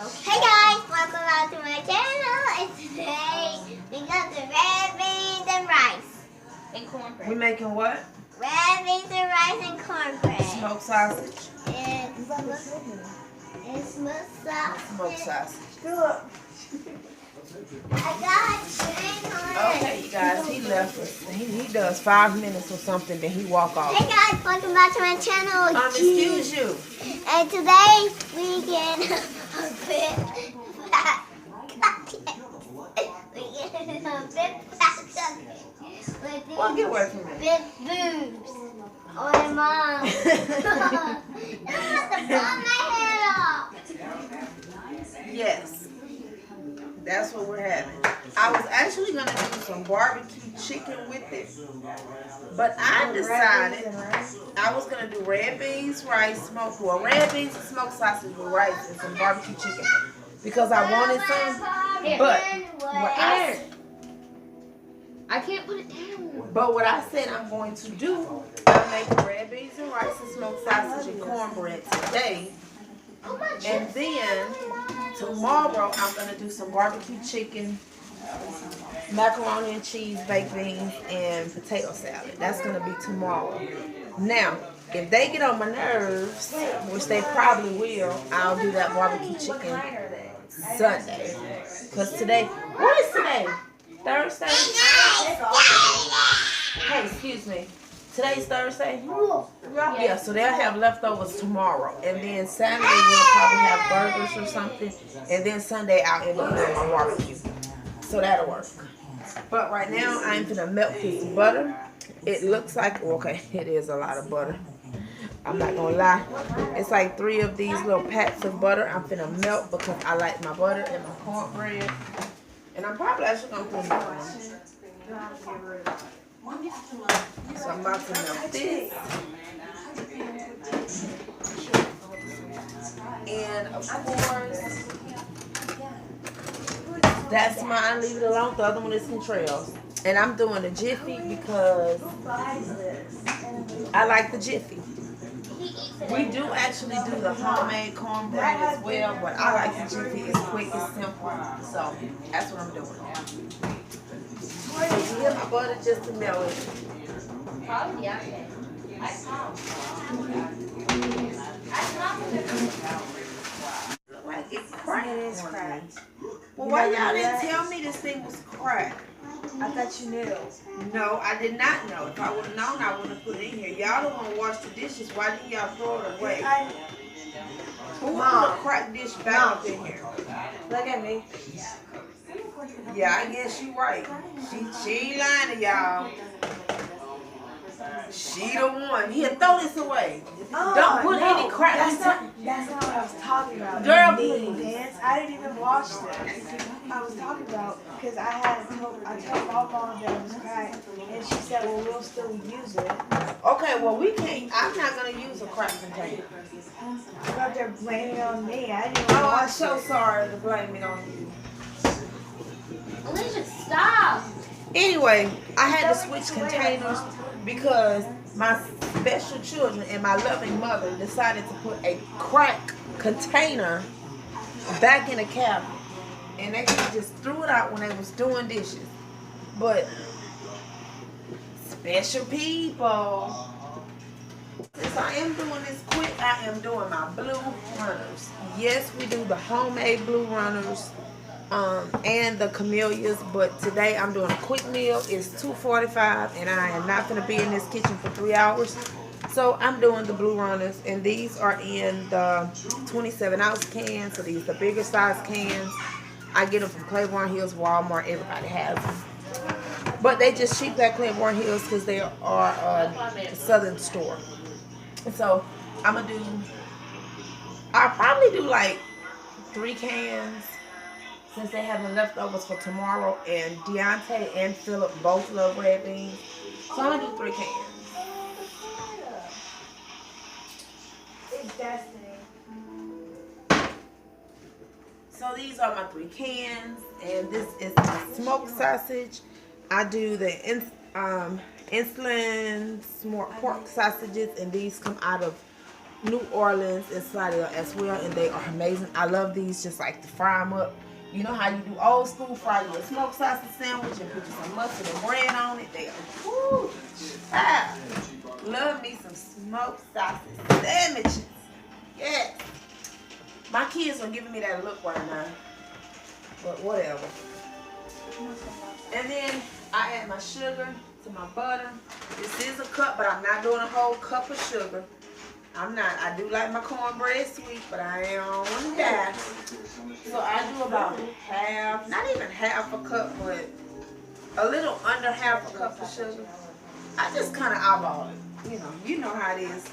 Hey guys, welcome back to my channel, and today we got the red beans and rice. And cornbread. We making what? Red beans and rice and cornbread. Smoked sausage. It's smoked sausage. Smoked sausage. I got chain on it. Okay, you guys, he left us. He does 5 minutes or something, then he walk off. Hey guys, welcome back to my channel. Excuse you. And today we get a bit fat cookie. We get a bit fat cookie. Well, get away from me. Big boobs. Oh, my mom. I'm about to blow my head off. Yes. That's what we're having. I was actually going to do some barbecue chicken with it. But I decided I was going to do red beans, rice, red beans and smoked sausage with rice and some barbecue chicken. Because I wanted some. But I can't put it down. But what I said I'm going to do, I'm making red beans and rice and smoked sausage and cornbread today. And then tomorrow I'm going to do some barbecue chicken, macaroni and cheese, baked beans, and potato salad. That's going to be tomorrow. Now, if they get on my nerves, which they probably will, I'll do that barbecue chicken Sunday. Because today, what is today? Thursday? Hey, excuse me. Today's Thursday? Yeah, so they'll have leftovers tomorrow. And then Saturday we'll probably have burgers or something. And then Sunday I'll end up doing my barbecue. So that'll work. But right now I'm gonna melt this butter. It looks like, okay, it is a lot of butter. I'm not gonna lie. It's like 3 of these little packs of butter I'm finna melt because I like my butter and my cornbread. And I'm probably actually gonna put it on. So I'm about to melt this. And of course, that's mine. Leave it alone. The other one is Contrails. And I'm doing the Jiffy because I like the Jiffy. We do actually do the homemade cornbread as well, but I like the Jiffy. It's quick, it's simple. So that's what I'm doing. Get my butter just to melt it. Probably, yeah. Look like it's cracked. It is cracked. Well, why y'all didn't tell me this thing was cracked? I thought you knew. No, I did not know. If I would have known, I wouldn't have put it in here. Y'all don't want to wash the dishes. Why didn't y'all throw it away? Who put a cracked dish back up in here? Look at me. Yeah, I guess you right. She ain't lying to y'all. She the one. Here, throw this away. Don't put any crap. That's not what I was talking about. Girl, please. Dance. I didn't even wash this. I was talking about because I told my mom that it was cracked, and she said, "Well, we'll still use it." Okay, well we can't. I'm not gonna use a crack container. But they're blaming it on me. I didn't Oh, wash I'm so it. sorry to blame it on you. Alicia, stop. Anyway, I had to switch containers because my special children and my loving mother decided to put a crack container back in the cabinet. And they just threw it out when they was doing dishes. But special people. Since I am doing this quick, I am doing my blue runners. Yes, we do the homemade blue runners. And the camellias, but today I'm doing a quick meal. It's 2:45 and I am not going to be in this kitchen for 3 hours, so I'm doing the blue runners, and these are in the 27-ounce cans. So these are the bigger size cans. I get them from Claiborne Hills, Walmart. Everybody has them, but they just cheap at Claiborne Hills because they are a southern store. So I'll probably do like 3 cans, since they have the leftovers for tomorrow, and Deontay and Philip both love red beans. So I'm going to do 3 cans. It's destiny. So these are my 3 cans, and this is my smoked sausage. I do the insulin pork sausages, and these come out of New Orleans and Slidell as well, and they are amazing. I love these, just like to fry them up. You know how you do old school, fry you a smoked sausage sandwich and put you some mustard and bread on it. They are, woo, ah, love me some smoked sausage sandwiches. Yes. My kids are giving me that look right now, but whatever. And then I add my sugar to my butter. This is a cup, but I'm not doing a whole cup of sugar. I'm not. I do like my cornbread sweet, but I ain't on that. So I do about half, not even half a cup, but a little under half a cup of sugar. I just kind of eyeball it. You know how it is.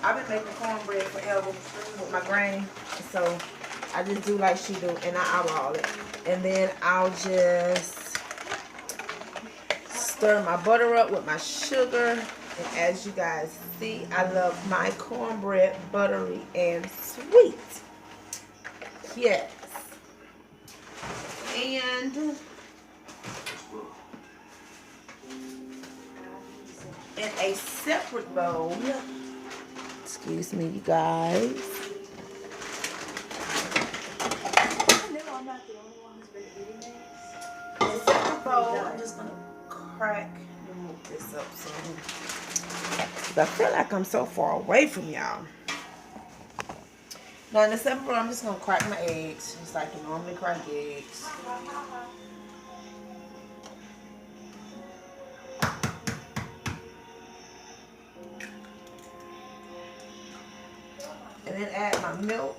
I've been making cornbread forever with my granny, so I just do like she do, and I eyeball it. And then I'll just stir my butter up with my sugar. And as you guys see, I love my cornbread buttery and sweet. Yes. And in a separate bowl, excuse me, you guys. In a separate bowl, I'm just going to crack and move this up some. I feel like I'm so far away from y'all. Now in the separate bowl, I'm just going to crack my eggs, just like you normally crack eggs. And then add my milk.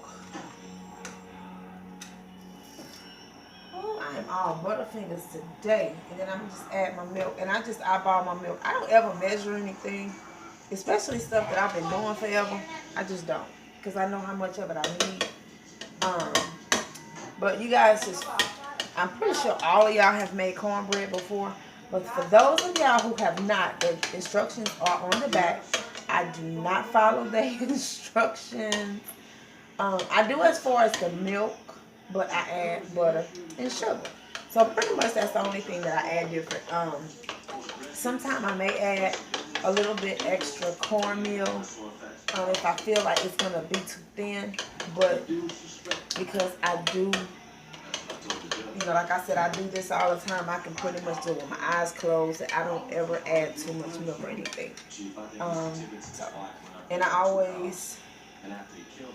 Oh, I am all butterfingers today. And then I'm going to just add my milk. And I just eyeball my milk. I don't ever measure anything. Especially stuff that I've been doing forever. I just don't. Because I know how much of it I need. But you guys just, I'm pretty sure all of y'all have made cornbread before. But for those of y'all who have not, the instructions are on the back. I do not follow the instructions. I do as far as the milk, but I add butter and sugar. So pretty much that's the only thing that I add different. Sometimes I may add a little bit extra cornmeal if I feel like it's gonna be too thin, but because I do, like I said, I do this all the time. I can pretty much do it with my eyes closed. I don't ever add too much milk or anything. And I always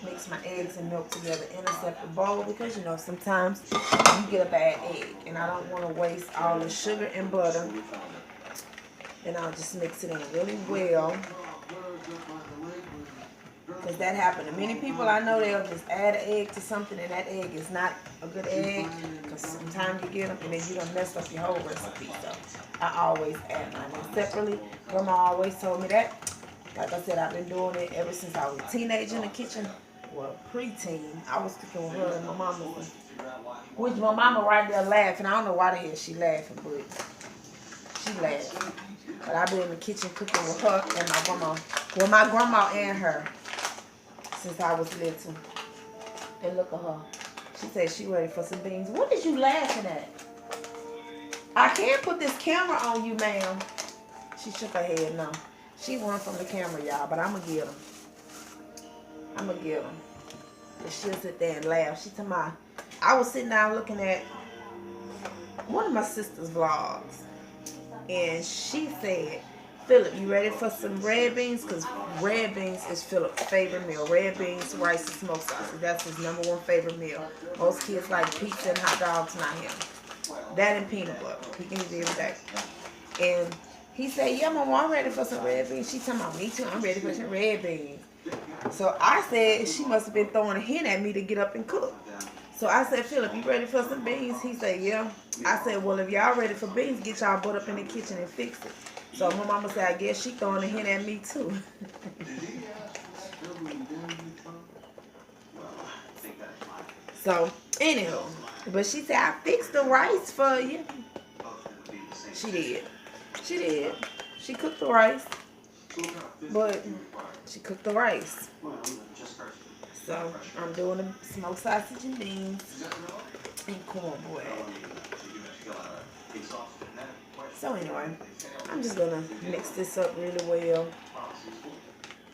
mix my eggs and milk together in a separate bowl because sometimes you get a bad egg, and I don't want to waste all the sugar and butter. And I'll just mix it in really well. Because that happened to many people I know. They'll just add an egg to something and that egg is not a good egg. Because sometimes you get them and then you done messed up your whole recipe. So I always add mine separately. Grandma always told me that. Like I said, I've been doing it ever since I was a teenager in the kitchen. Well, preteen. I was cooking with her and my mama. Which my mama right there laughing. I don't know why the hell she laughing, but she laughing. But I've been in the kitchen cooking with her and my grandma. Well, my grandma and her since I was little. And look at her. She said she ready for some beans. What is you laughing at? I can't put this camera on you, ma'am. She shook her head no. She won from the camera, y'all, but I'm going to get them. I'm going to get them. But she'll sit there and laugh. She told me, I was sitting down looking at one of my sister's vlogs. And she said, Philip, you ready for some red beans? Because red beans is Philip's favorite meal. Red beans, rice, and smoked sausage. That's his #1 favorite meal. Most kids like pizza and hot dogs, not him. That and peanut butter. He can eat it every day. And he said, yeah, Mama, I'm ready for some red beans. She told me, me too, I'm ready for some red beans. So I said, she must have been throwing a hint at me to get up and cook. So I said, Philip, you ready for some beans? He said, yeah. I said, well, if y'all ready for beans, get y'all butt up in the kitchen and fix it. So my mama said, I guess she throwing a hint at me too. So, anyhow, but she said, I fixed the rice for you. She did. She did. She cooked the rice. But she cooked the rice. So I'm doing the smoked sausage and beans and cornbread. So anyway, I'm just gonna mix this up really well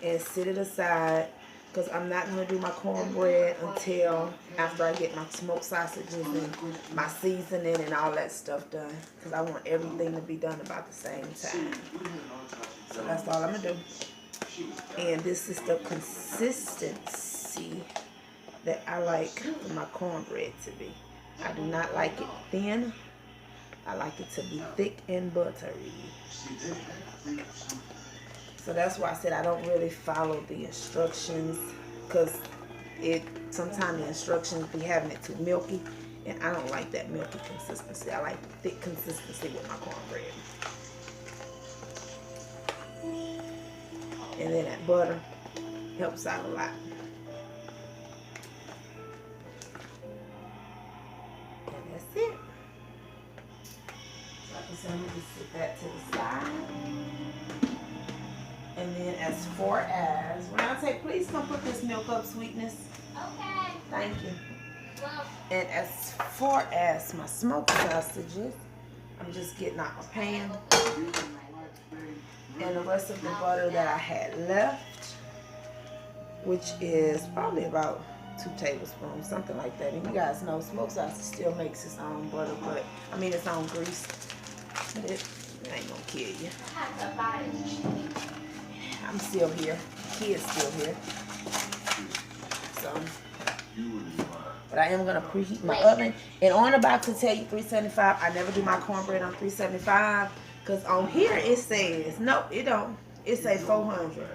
and set it aside. because I'm not going to do my cornbread until after I get my smoked sausages and my seasoning and all that stuff done, because I want everything to be done about the same time. So that's all I'm going to do. And this is the consistency that I like for my cornbread to be. I do not like it thin. I like it to be thick and buttery. So that's why I said I don't really follow the instructions, because sometimes the instructions be having it too milky, and I don't like that milky consistency. I like thick consistency with my cornbread. And then that butter helps out a lot. And that's it. So like I said, I'm going to just set that to the side. And then as far as, Renate, please come put this milk up, sweetness. Okay. Thank you. Well, And as far as my smoked sausages, I'm just getting out my pan. And the rest of the butter that I had left, which is probably about 2 tablespoons, something like that. And you guys know smoked sausage still makes its own butter, but I mean its own grease. But it ain't gonna kill you. I have to buy it. I'm still here. Kid's still here. So, but I am gonna preheat my oven. And on the box to tell you 375. I never do my cornbread on 375. Because on here it says, no, it don't. It say 400.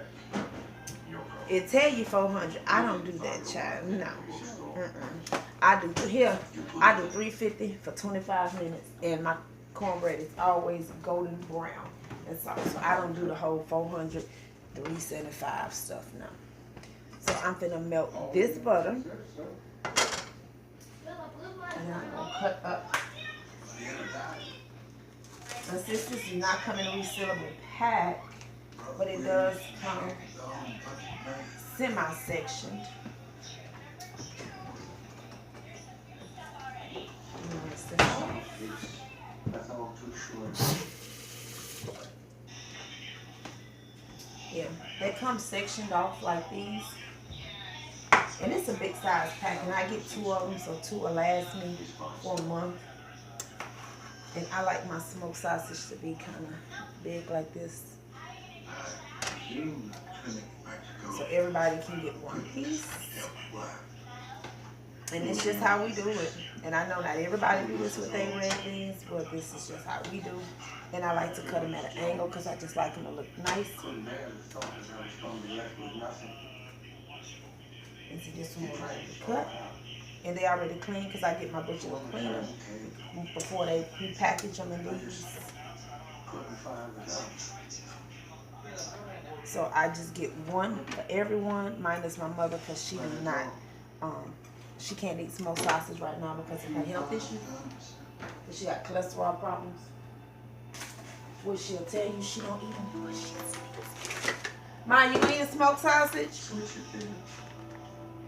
It tell you 400. I don't do that, child. No. I do 350 for 25 minutes. And my cornbread is always golden brown. And so I don't do the whole 400, 375 stuff now. So I'm finna melt this butter. And I'm gonna cut up. Now, since this is not coming in a resealable pack, but it does come semi-sectioned. Yeah, they come sectioned off like these. And it's a big size pack, and I get 2 of them, so 2 will last me for a month. And I like my smoked sausage to be kind of big like this. So everybody can get 1 piece. And it's just how we do it. And I know not everybody do this with their red beans, but this is just how we do. And I like to cut them at an angle because I just like them to look nice. And see, this one is ready to cut. And they already clean because I get my butcher to clean them before they repackage them in these. So I just get 1 for everyone, minus my mother, because she do not, she can't eat smoked sausage right now because of her health issues. Because she got cholesterol problems. Which she'll tell you she don't eat them, but she'll. Ma, you eat a smoked sausage?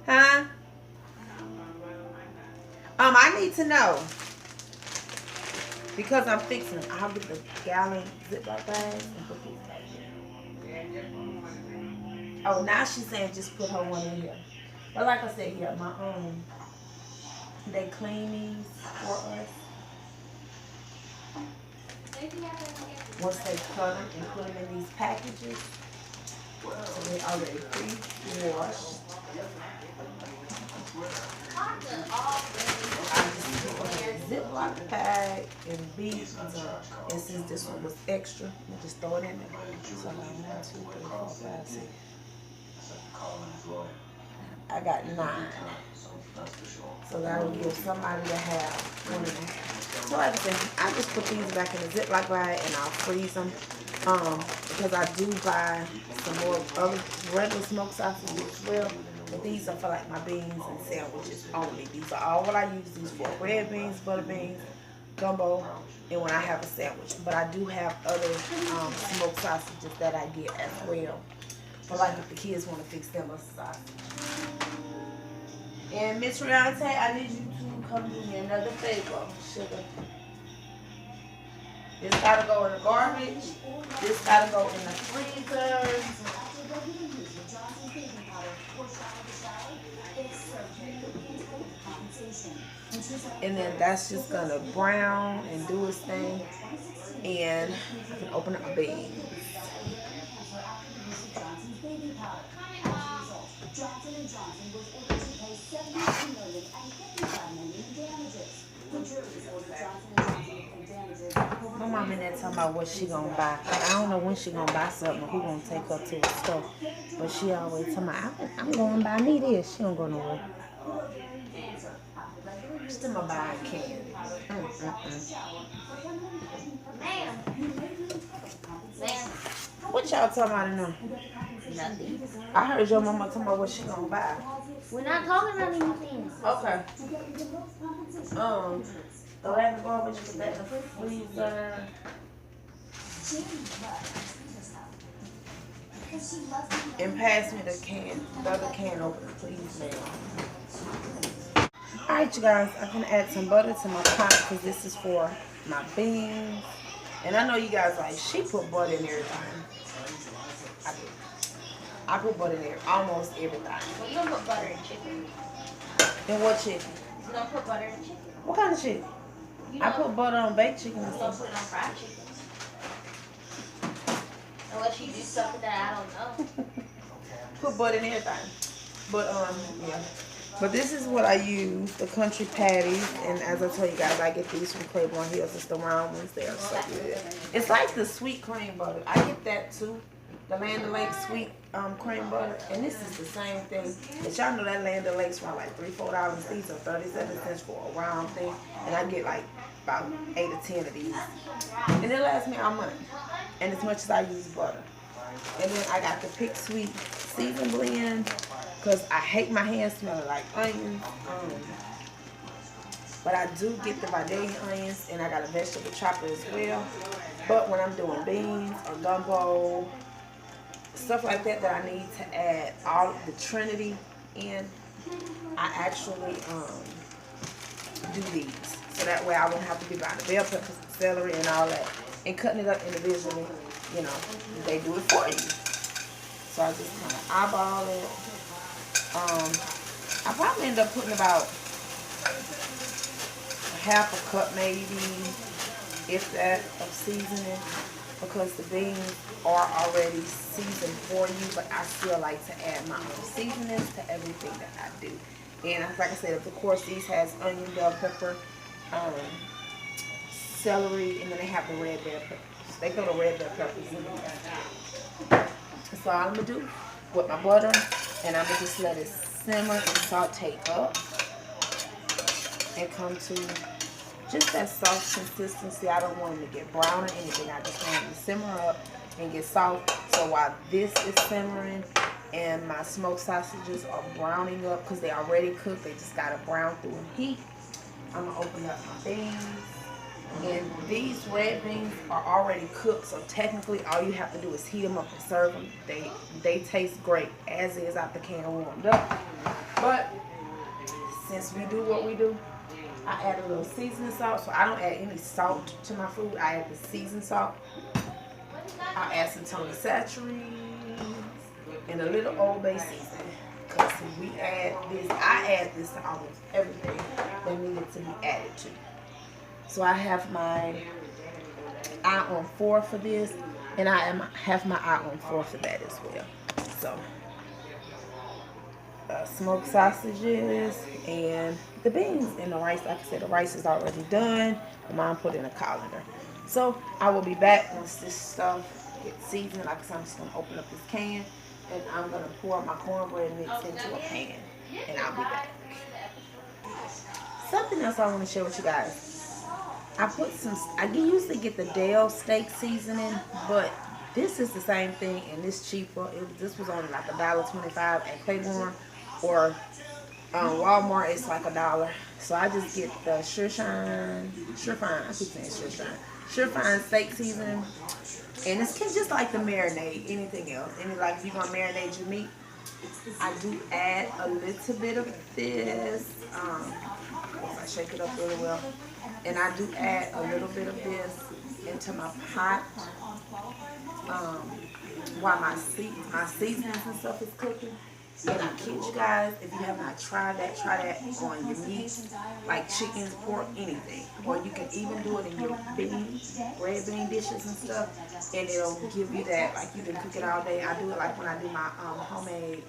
Huh? I need to know. Because I'm fixing them. I'll get the gallon Ziploc bags and put these back here. Oh, now she's saying just put her one in here. But like I said, yeah, my they clean these for us. Once they cut them and put them in these packages. So they already pre-washed. I just put a Ziploc bag and beef. And since this one was extra, we just throw it in there. So like 1, 2, 3, 4, 5, 6. I got 9. So that'll give somebody to have 1.5. So like I said, I just put these back in the Ziploc bag and I'll freeze them. Because I do buy some more other regular smoked sausages as well. But these are for like my beans and sandwiches only. These are all what I use these for. Red beans, butter beans, gumbo, and when I have a sandwich. But I do have other smoked sausages that I get as well. For like if the kids want to fix them a sausage. And Miss Renate, I need you to come do me another favor, sugar. This gotta go in the garbage. This gotta go in the freezer. And then that's just gonna brown and do its thing. And I can open up my beans. My mom in there talking about what she gonna buy. I don't know when she gonna buy something or who gonna take her to the store. But she always talking about, I'm going to buy me this. She don't go nowhere. Still my buying candy. Ma'am. Ma'am. What y'all talking about in there? Nothing. I heard your mama talking about what she gonna buy. We're not talking about anything. Okay. The last garbage was at the freezer. And pass me the other can opener, please, ma'am. Alright, you guys, I'm gonna add some butter to my pot because this is for my beans. And I know you guys like, she put butter in everything. I do. I put butter in there almost everything. Well, you don't put butter in chicken. And what chicken? You don't put butter in chicken. What kind of chicken? You I don't, put butter on baked chicken and you don't stuff. put it on fried chicken. Unless you do something that I don't know. Put butter in everything. But yeah. But this is what I use, the country patties, and as I told you guys, I get these from Claiborne Hills. It's the round ones. They are so good. It's like the sweet cream butter. I get that too, the Land O'Lakes sweet cream butter, and this is the same thing. But y'all know that Land O'Lakes around like $3-4. These are 37 cents for a round thing, and I get like about 8 or 10 of these, and it lasts me all month. And as much as I use butter, and then I got the Pick Sweet season blend. Because I hate my hands smelling like onions. But I do get the Vidalia onions, and I got a vegetable chopper as well. But when I'm doing beans or gumbo, stuff like that I need to add all of the Trinity in, I actually do these. So that way I won't have to be buying the bell peppers, celery, and all that. And cutting it up individually, you know, they do it for you. So I just kind of eyeball it. I probably end up putting about half a cup maybe, if that, of seasoning, because the beans are already seasoned for you, but I still like to add my own seasonings to everything that I do. And like I said, of course, these has onion, bell pepper, celery, and then they have the red bell peppers. They throw the red bell peppers in there. That's all I'm going to do with my butter. And I'm going to just let it simmer and saute up and come to just that soft consistency. I don't want them to get brown or anything. I just want them to simmer up and get soft. So while this is simmering and my smoked sausages are browning up because they already cooked, they just got to brown through in heat, I'm going to open up my beans. And these red beans are already cooked, so technically all you have to do is heat them up and serve them. They taste great as is out the can warmed up. But since we do what we do, I add a little seasoning salt. So I don't add any salt to my food. I add the seasoned salt. I'll add some Tony Chachere's and a little Old Bay seasoning. Because we add this, I add this to almost everything that needed to be added to. So I have my eye on 4 for this, and I have my eye on 4 for that as well. So smoked sausages and the beans and the rice. Like I said, the rice is already done. My mom put in a colander. So I will be back once this stuff gets seasoned. Like I said, I'm just gonna open up this can and I'm gonna pour my cornbread mix into a pan, and I'll be back. Something else I want to share with you guys. I usually get the Dale steak seasoning, but this is the same thing and it's cheaper. This was only like $1.25 at Claiborne, or Walmart it's like $1. So I just get the Surefine, I keep saying Surefine steak seasoning, and it's just like the marinade, anything else. And like if you want to marinate your meat, I do add a little bit of this. I shake it up really well. And I do add a little bit of this into my pot. while my seasonings and stuff is cooking. And I kid you guys, if you have not tried that, try that on your meat, like chicken, pork, anything. Or you can even do it in your red bean dishes and stuff, and it'll give you that, like you can cook it all day. I do it like when I do my homemade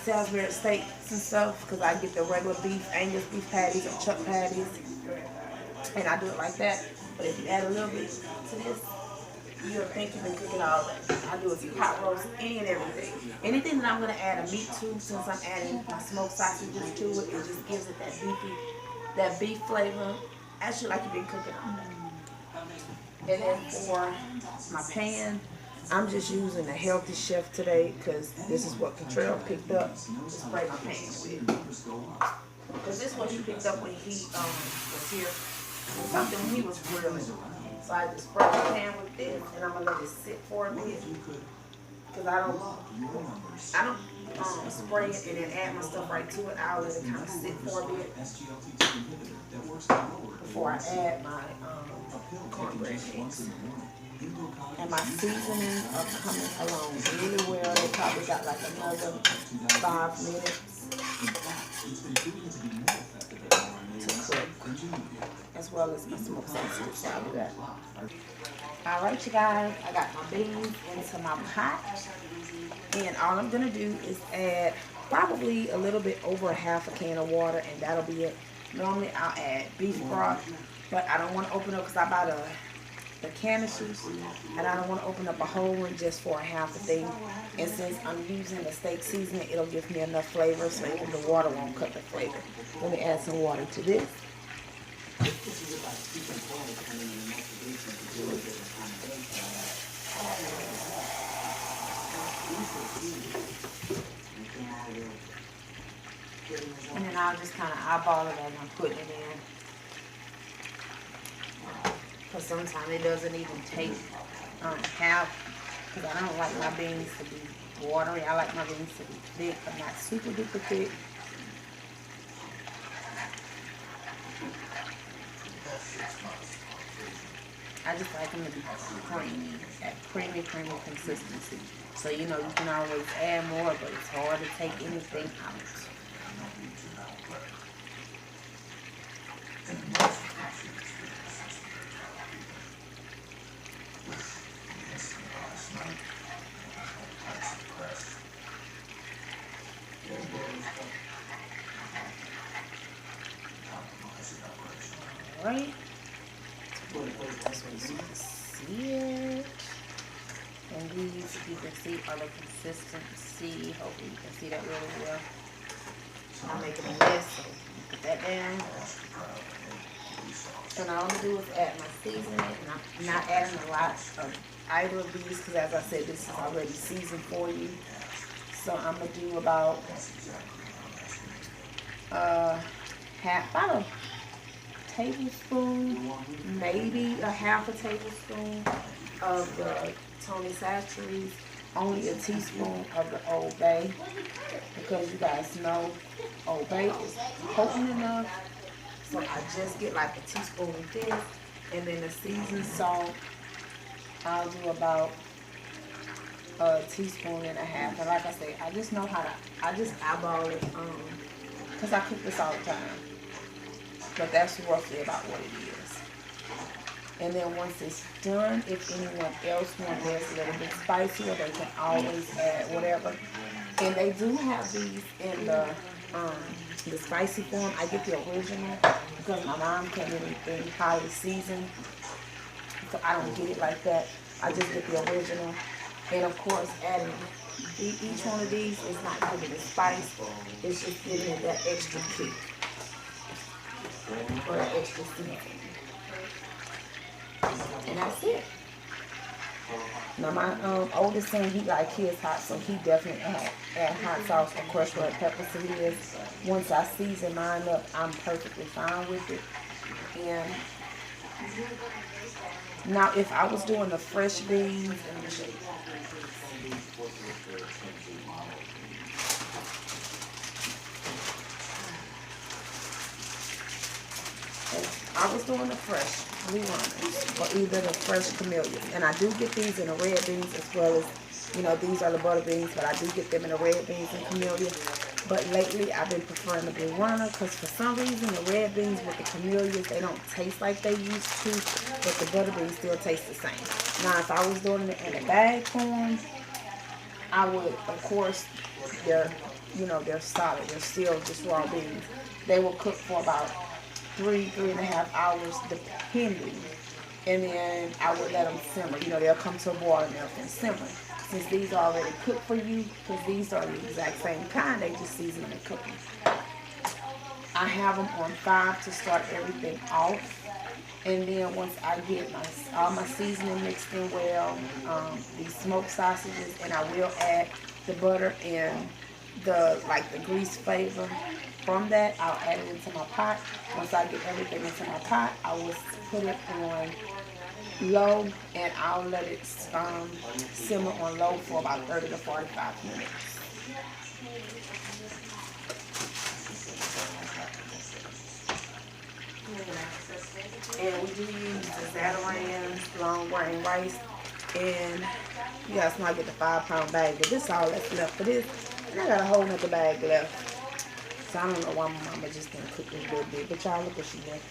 Salisbury steaks and stuff, because I get the regular beef, Angus beef patties or chuck patties, and I do it like that. But if you add a little bit to this, you'll think you can cook it all day. I do it pot roast, any and everything. Anything that I'm going to add a meat to, since I'm adding my smoked sausages to it, it just gives it that beef flavor, actually like you've been cooking all day. And then for my pan, I'm just using the Healthy Chef today, because this is what Contrell picked up to spray my pan with. Because this is what he picked up when he was here. Something when he was grilling. So I just spray my pan with this, and I'm gonna let it sit for a bit. Cause I don't spray it and then add my stuff right to it. I'll let it kind of sit for a bit before I add my cornbread eggs. And my seasonings are coming along really well. They probably got like another 5 minutes to cook, as well as my smoked sausage. So I'll do that. All right, you guys, I got my beans into my pot, and all I'm gonna do is add probably a little bit over half a can of water, and that'll be it. Normally I'll add beef broth, but I don't want to open up because I buy the canisters, and I don't want to open up a whole one just for a half a thing. And since I'm using the steak seasoning, it'll give me enough flavor, so even the water won't cut the flavor. Let me add some water to this. And then I'll just kind of eyeball it as I'm putting it in. Because sometimes it doesn't even take half. Because I don't like my beans to be watery. I like my beans to be thick, but not super duper thick. I just like them to be creamy, that creamy consistency. So, you know, you can always add more, but it's hard to take anything out. All right. This way so you can see it. And these, if you can see, are the consistency. Hopefully you can see that really well. I'm making a mess, so put that down. And all I'm going to do is add my seasoning. And I'm not adding a lot of either of these, because as I said, this is already seasoned for you. So I'm going to do about about a tablespoon, maybe a half a tablespoon of the Tony Chachere's, only a teaspoon of the Old Bay, because you guys know Old Bay is potent enough. So I just get like a teaspoon of this, and then the seasoned salt, I'll do about a teaspoon and a half. And like I say, I just know how to, I just eyeball it, because I cook this all the time. But that's roughly about what it is. And then once it's done, if anyone else wants this a little bit spicier, they can always add whatever. And they do have these in the spicy form. I get the original because my mom can't get anything highly seasoned, so I don't get it like that. I just get the original. And of course, adding each one of these is not giving it spice. It's just giving it that extra kick. Or that extra seasoning. And that's it. Now my oldest son, he like his hot, so he definitely add hot sauce or crushed red pepper to his. Once I season mine up, I'm perfectly fine with it. And now if I was doing the fresh beans, I was doing the fresh blue runners or either the fresh camellias. And I do get these in the red beans as well as, you know, these are the butter beans, but I do get them in the red beans and camellia. But lately I've been preferring the blue runner because for some reason the red beans with the camellias, they don't taste like they used to, but the butter beans still taste the same. Now if I was doing it in a bag form, I would, of course, they're solid. They're still just raw beans. They will cook for about 3.5 hours depending. And then I would let them simmer. You know, they'll come to a boil and they'll simmer. Since these are already cooked for you, because these are the exact same kind, they just season and cook them. I have them on 5 to start everything off. And then once I get all my seasoning mixed in well, these smoked sausages, and I will add the butter and the grease flavor from that, I'll add it into my pot. Once I get everything into my pot, I will put it on low, and I'll let it simmer on low for about 30 to 45 minutes. And we do use the Zatarain's long grain rice, and you guys know I get the 5-pound bag, but this is all that's left for this, and I got a whole nother bag left. So I don't know why my mama just didn't cook this little bit, but y'all look what she did.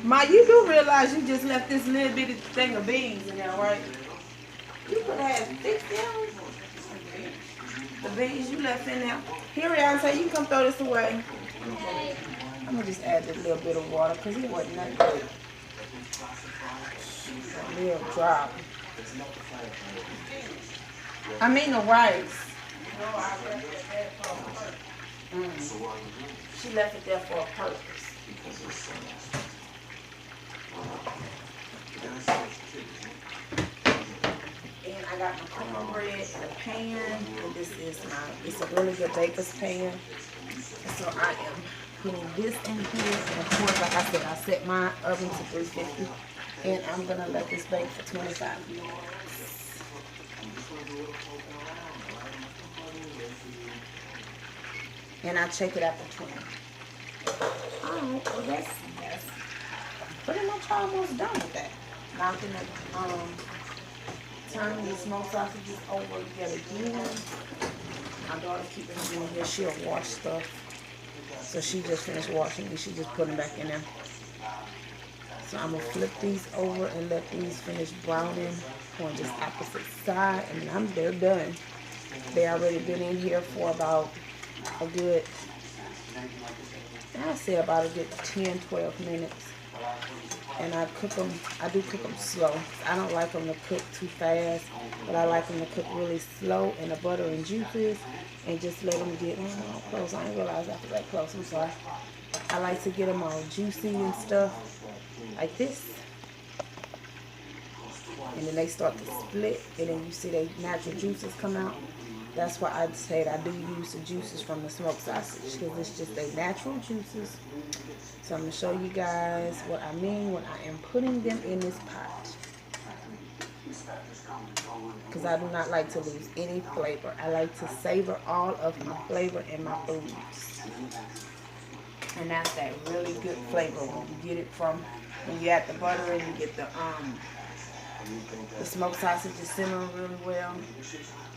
Ma, you do realize you just left this little bitty thing of beans in there, right? You could have fixed them. The beans you left in there. Here, Rihanna, you come throw this away. I'm gonna just add this little bit of water because it wasn't that good. A little drop. I mean the rice. She left it there for a purpose. And I got my cornbread in a pan, and this is it's a really good baker's pan. So I am putting this in here, and of course, like I said, I set my oven to 350, and I'm gonna let this bake for 25 minutes. And I check it after 20. Alright, well that's pretty much almost done with that. Now I'm gonna turn these smoked sausages over yet again. My daughter keeping them in here. She'll wash stuff. So she just finished washing these. She just put them back in there. So I'm gonna flip these over and let these finish browning on this opposite side, and they're done. They already been in here for about a good, I'd say about a good 10-12 minutes. And I do cook them slow. I don't like them to cook too fast, but I like them to cook really slow in the butter and juices, and just let them get close. I didn't realize after that close, I'm sorry. I like to get them all juicy and stuff like this. And then they start to split, and then you see the natural juices come out. That's why I said I do use the juices from the smoked sausage, because it's just the natural juices. So I'm going to show you guys what I mean when I am putting them in this pot. Because I do not like to lose any flavor. I like to savor all of my flavor in my foods. And that's that really good flavor when you get it from, when you add the butter and you get the smoked sausage is simmering really well.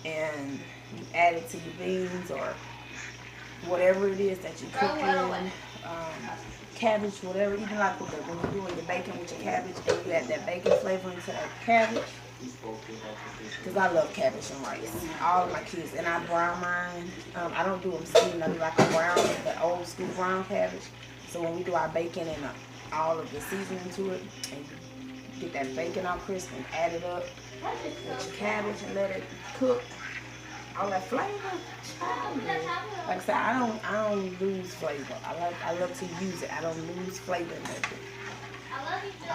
And you add it to your beans or whatever it is that you cook in, cabbage, whatever. Even like when you're doing your bacon with your cabbage, and you add that bacon flavor into that cabbage. Because I love cabbage and rice. All of my kids, and I brown mine. I don't do them steamed. I do like a brown, the old school brown cabbage. So when we do our bacon and all of the seasoning to it, and get that bacon all crisp and add it up with your cabbage and let it cook. All that flavor, like I said, I don't lose flavor. I love to use it. I don't lose flavor in it.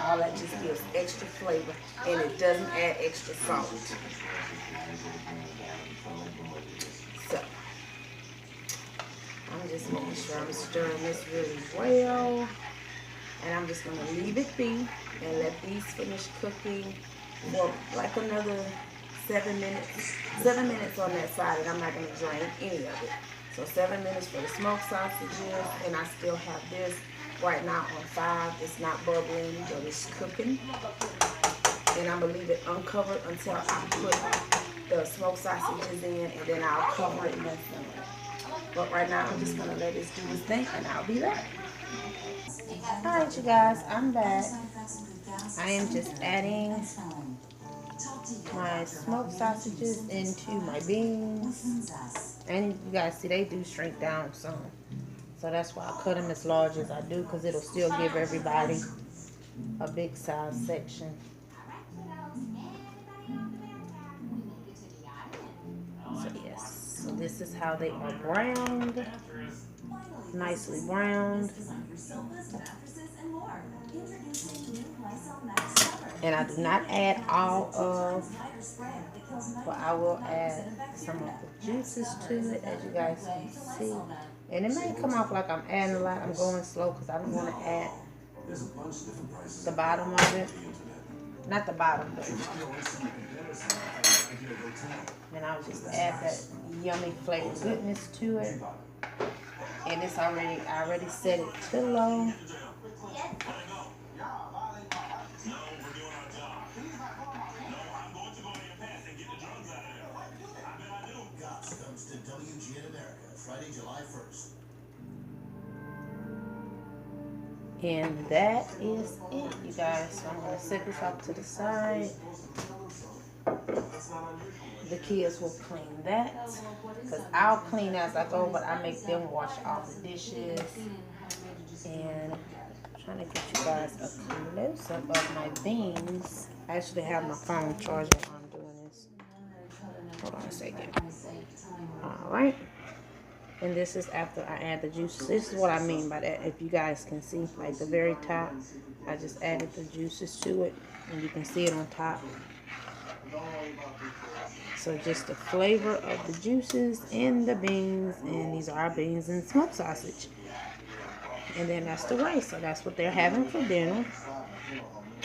All that just gives extra flavor, and it doesn't add extra salt. So I'm just making sure I'm stirring this really well, and I'm just gonna leave it be and let these finish cooking for like another 7 minutes. 7 minutes on that side, and I'm not going to drain any of it. So 7 minutes for the smoked sausages, and I still have this right now on 5. It's not bubbling, but it's cooking. And I'm gonna leave it uncovered until I put the smoked sausages in, and then I'll cover it and let them. But right now, I'm just gonna let this do its thing, and I'll be back. All right, you guys, I'm back. I am just adding my smoked sausages into my beans. And you guys see, they do shrink down some. So that's why I cut them as large as I do, because it'll still give everybody a big size section. So yes, so this is how they are browned. Nicely browned. And I do not add all of, but I will add some of the juices to it, as you guys can see. And it may come off like I'm adding a lot. I'm going slow because I don't want to add the bottom of it. Not the bottom, but and I'll just add that yummy flavor goodness to it. And it's already, I already set it to low. Comes to WGN America Friday, July 1st. And that is it, you guys. So I'm going to set this off to the side. The kids will clean that, because I'll clean as I go, but I make them wash all the dishes. And I'm trying to get you guys a close-up of my beans. I actually have my phone charging while I'm doing this. Hold on a second. Alright. And this is after I add the juices. This is what I mean by that. If you guys can see, like the very top, I just added the juices to it. And you can see it on top. So just the flavor of the juices in the beans. And these are our beans and smoked sausage. And then that's the rice. So that's what they're having for dinner.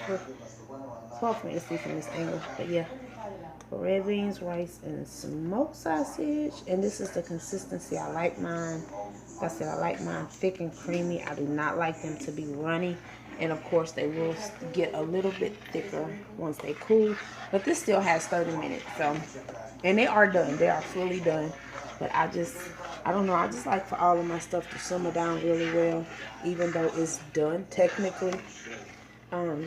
It's hard for me to see from this angle. But yeah. Red beans, rice, and smoked sausage. And this is the consistency I like mine. Like I said, I like mine thick and creamy. I do not like them to be runny. And of course, they will get a little bit thicker once they cool. But this still has 30 minutes. So, and they are done. They are fully done. But I don't know. I just like for all of my stuff to simmer down really well, even though it's done technically. I'm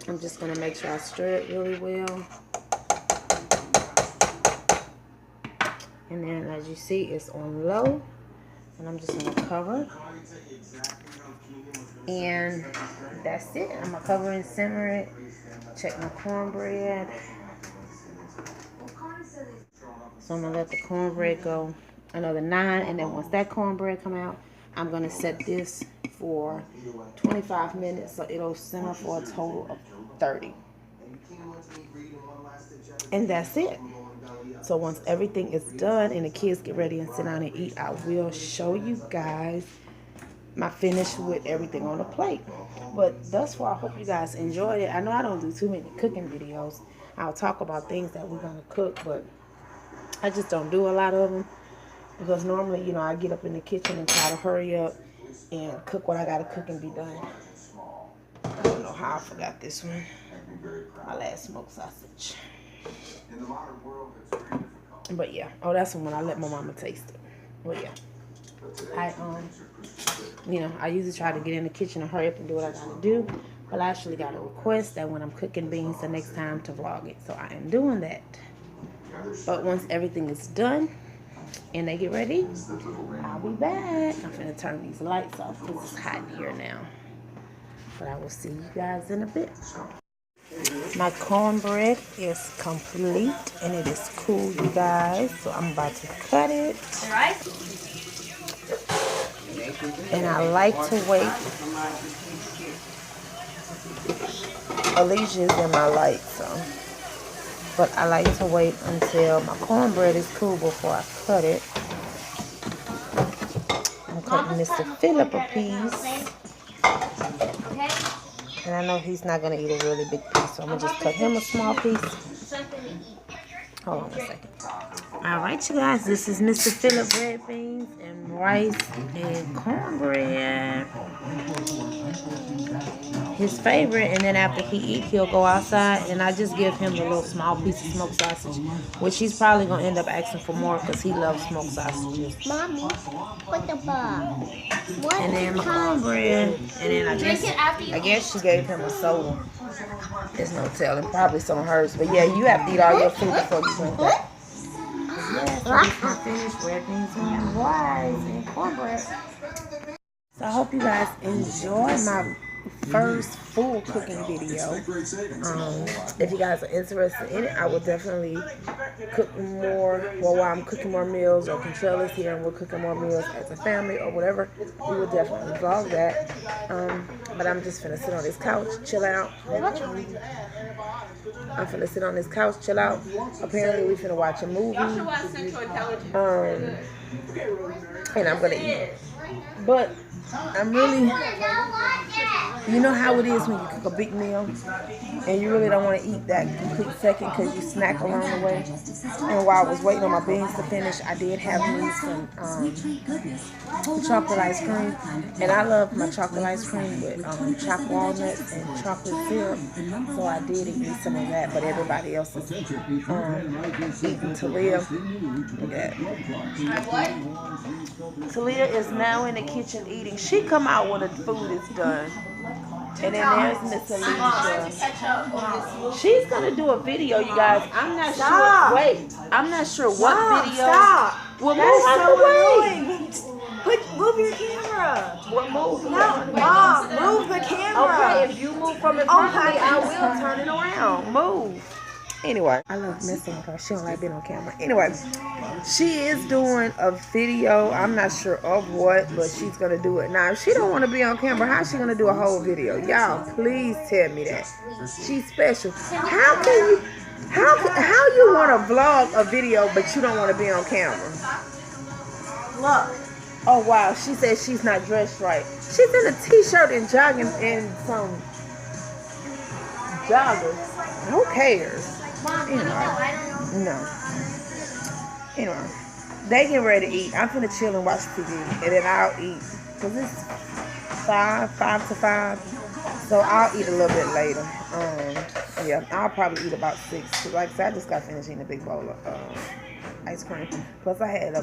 just going to make sure I stir it really well. And then, as you see, it's on low. And I'm just going to cover. And that's it. I'm going to cover and simmer it. Check my cornbread. So I'm going to let the cornbread go another 9. And then once that cornbread come out, I'm going to set this for 25 minutes. So it'll simmer for a total of 30. And that's it. So once everything is done and the kids get ready and sit down and eat, I will show you guys my finish with everything on the plate. But thus far, I hope you guys enjoyed it. I know I don't do too many cooking videos. I'll talk about things that we're going to cook, but I just don't do a lot of them. Because normally, you know, I get up in the kitchen and try to hurry up and cook what I got to cook and be done. I don't know how I forgot this one. My last smoked sausage. But yeah, oh, that's the one I let my mama taste it. But yeah, you know, I usually try to get in the kitchen and hurry up and do what I gotta do. But I actually got a request that when I'm cooking beans the next time to vlog it, so I am doing that. But once everything is done and they get ready, I'll be back. I'm gonna turn these lights off because it's hot in here now. But I will see you guys in a bit. My cornbread is complete and it is cool, you guys. So I'm about to cut it. And I like to wait. Alicia's in my light, so. But I like to wait until my cornbread is cool before I cut it. I'm cutting Mr. Phillip a piece. And I know he's not going to eat a really big piece, so I'm going to just cut him a small piece. Hold on a second. Alright, you guys, this is Mr. Philip red beans and rice and cornbread. His favorite, and then after he eat, he'll go outside, and I just give him a little small piece of smoked sausage, which he's probably going to end up asking for more because he loves smoked sausages. Mommy, what the ball? And then my cornbread, and then I guess she gave him a soda. There's no telling, probably some of hers, but yeah, you have to eat all your food before you drink that. Yes, I just finished red beans and rice and cornbread. So I hope you guys enjoy my first full cooking video. If you guys are interested in it, I will definitely cook more. Well, while I'm cooking more meals, or Contrella's here and we're cooking more meals as a family or whatever, we will definitely vlog that. But I'm just finna sit on this couch, chill out. I'm finna sit on this couch, chill out. Apparently we finna watch a movie. And I'm gonna eat. But I'm really, you know how it is when you cook a big meal and you really don't want to eat that complete second because you snack along the way. And while I was waiting on my beans to finish, I did have me some chocolate ice cream. And I love my chocolate ice cream with chopped walnuts and chocolate syrup. So I did eat some of that, but everybody else is eating Talia. Look at that. Talia is now in the kitchen eating. She come out when the food is done. And then there's Miss Alicia. She's gonna do a video, you guys. I'm not sure. Wait, I'm not sure what video. Stop. Well, That is so move annoying. Move your camera. What move? No, Mom, move the camera. Okay, if you move from in front of me, I will turn it around. Move. Anyway, I love messing with her. She don't like being on camera. Anyway, she is doing a video. I'm not sure of what, but she's going to do it. Now, if she don't want to be on camera, how's she going to do a whole video? Y'all, please tell me that. She's special. How can you, how you want to vlog a video, but you don't want to be on camera? Look. Oh, wow. She said she's not dressed right. She's in a t-shirt and jogging and some joggers. Who cares? Anyway, no. Anyway, they getting ready to eat. I'm finna chill and watch TV, and then I'll eat. Cause it's 5 to 5, so I'll eat a little bit later. Yeah, I'll probably eat about 6. Cause like I said, I just got finished eating a big bowl of ice cream. Plus, I had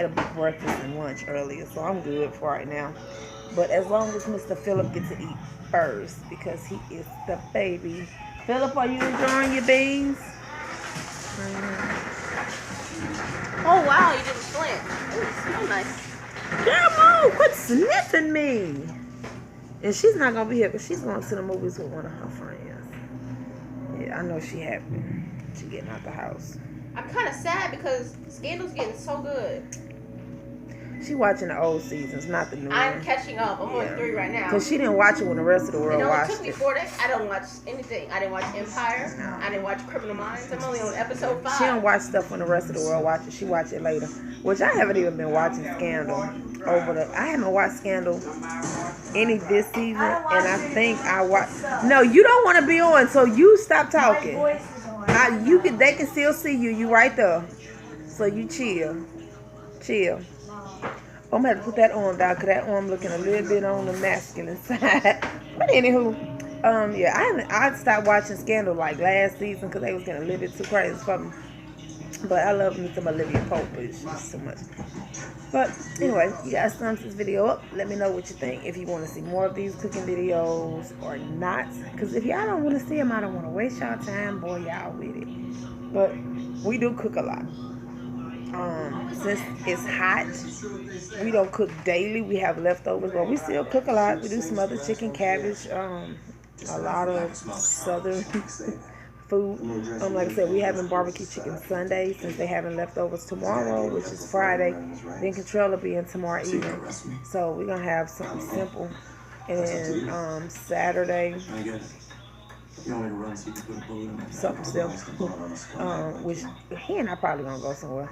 a big breakfast and lunch earlier, so I'm good for right now. But as long as Mr. Philip gets to eat first, because he is the baby. Philip, are you enjoying your beans? Oh wow, you didn't slant. Ooh, smell nice. Come on, quit sniffing me. And she's not gonna be here because she's going to the movies with one of her friends. Yeah, I know she happy. She getting out the house. I'm kind of sad because Scandal's getting so good. She watching the old seasons, not the new I'm one. catching up. I'm on 3 right now. Because she didn't watch it when the rest of the world It only watched took me it. 4 days. I don't watch anything. I didn't watch Empire. No. I didn't watch Criminal Minds. I'm only on episode 5. She don't watch stuff when the rest of the world watches. She watch it later. Which I haven't even been watching Scandal I haven't watched Scandal any this season, and I think I watch. No, you don't want to be on, so you stop talking. My voice is on. They can still see you. You right there. So you chill. I'm gonna have to put that on, dog, because that arm looking a little bit on the masculine side. But anywho, yeah, I stopped watching Scandal like last season because they was getting a little bit too crazy for me. But I love me some Olivia Pope, but it's just so much. But anyway, you guys thumbs this video up. Let me know what you think. If you want to see more of these cooking videos or not. Because if y'all don't want to see them, I don't want to waste y'all time. Boy, y'all with it. But we do cook a lot. Since it's hot, we don't cook daily. We have leftovers, but we still cook a lot. We do some other chicken, cabbage, a lot of southern food. Like I said, we having barbecue chicken Sunday since they having leftovers tomorrow, which is Friday. Then Control will be in tomorrow evening. So we're gonna have something simple. And then Saturday, something simple. Which he and I probably gonna go somewhere.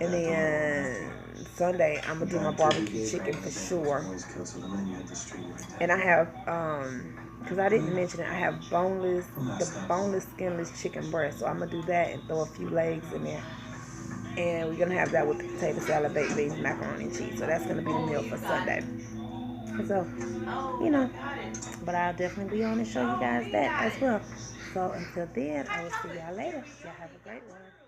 And then Sunday I'm gonna do my barbecue chicken for sure. And I have because I didn't mention it, I have boneless skinless chicken breast. So I'm gonna do that and throw a few legs in there. And we're going to have that with the potato salad, baked beans, macaroni and cheese. So that's going to be the meal for Sunday. So, you know, but I'll definitely be on and show you guys that as well. So until then, I will see y'all later. Y'all have a great one.